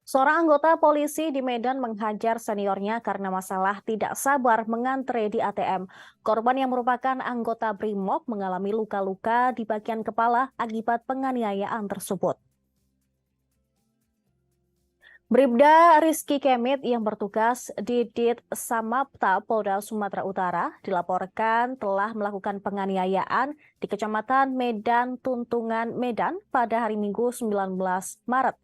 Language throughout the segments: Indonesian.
Seorang anggota polisi di Medan menghajar seniornya karena masalah tidak sabar mengantre di ATM. Korban yang merupakan anggota BRIMOB mengalami luka-luka di bagian kepala akibat penganiayaan tersebut. Bribda Rizky Kemit yang bertugas di Dit Samapta Polda Sumatera Utara dilaporkan telah melakukan penganiayaan di Kecamatan Medan Tuntungan Medan pada hari Minggu 19 Maret.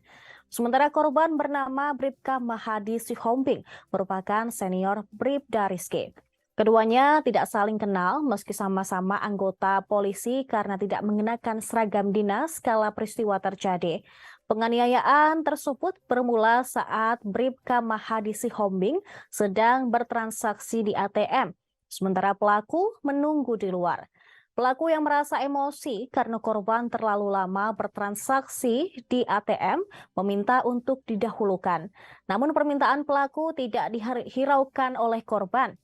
Sementara korban bernama Bribka Mahadi Sihombing merupakan senior Bribda Rizky. Keduanya tidak saling kenal meski sama-sama anggota polisi karena tidak mengenakan seragam dinas kala peristiwa terjadi. Penganiayaan tersebut bermula saat Bribka Mahadi Sihombing sedang bertransaksi di ATM, sementara pelaku menunggu di luar. Pelaku yang merasa emosi karena korban terlalu lama bertransaksi di ATM meminta untuk didahulukan. Namun permintaan pelaku tidak dihiraukan oleh korban.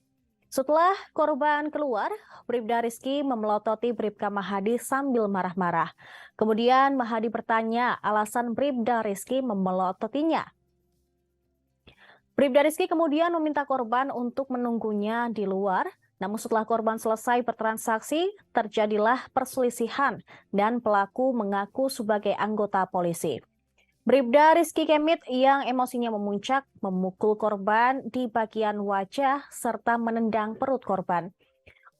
Setelah korban keluar, Bribda Rizky memelototi Bribka Mahadi sambil marah-marah. Kemudian Mahadi bertanya alasan Bribda Rizky memelototinya. Bribda Rizky kemudian meminta korban untuk menunggunya di luar. Namun setelah korban selesai bertransaksi, terjadilah perselisihan dan pelaku mengaku sebagai anggota polisi. Bribda Rizky Kemit yang emosinya memuncak memukul korban di bagian wajah serta menendang perut korban.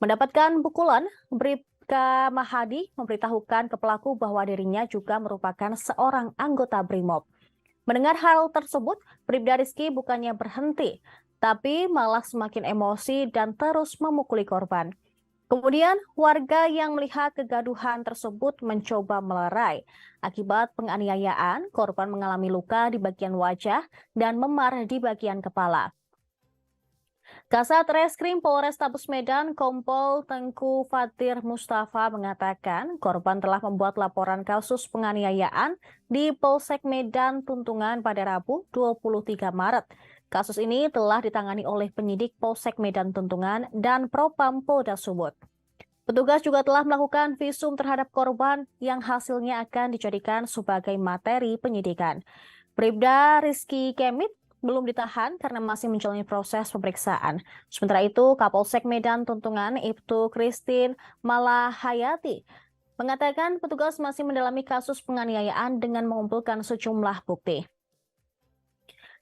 Mendapatkan pukulan, Bribka Mahadi memberitahukan ke pelaku bahwa dirinya juga merupakan seorang anggota BRIMOB. Mendengar hal tersebut, Bribda Rizky bukannya berhenti, tapi malah semakin emosi dan terus memukuli korban. Kemudian, warga yang melihat kegaduhan tersebut mencoba melerai. Akibat penganiayaan, korban mengalami luka di bagian wajah dan memar di bagian kepala. Kasat Reskrim Polrestabes Medan, Kompol Tengku Fatir Mustafa mengatakan korban telah membuat laporan kasus penganiayaan di Polsek Medan Tuntungan pada Rabu 23 Maret. Kasus ini telah ditangani oleh penyidik Polsek Medan Tuntungan dan Propam Polda Sumut. Petugas juga telah melakukan visum terhadap korban yang hasilnya akan dijadikan sebagai materi penyidikan. Bribda Rizky Kemit belum ditahan karena masih menjalani proses pemeriksaan. Sementara itu, Kapolsek Medan Tuntungan Ibtu Christine Malahayati mengatakan petugas masih mendalami kasus penganiayaan dengan mengumpulkan sejumlah bukti.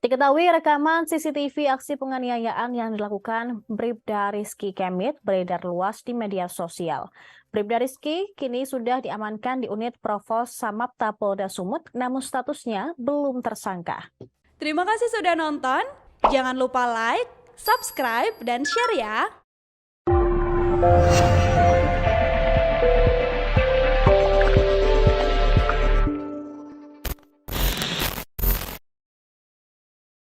Diketahui rekaman CCTV aksi penganiayaan yang dilakukan Bribda Rizky Kemit beredar luas di media sosial. Bribda Rizky kini sudah diamankan di unit Provos Samapta Polda Sumut, namun statusnya belum tersangka. Terima kasih sudah nonton. Jangan lupa like, subscribe, dan share ya.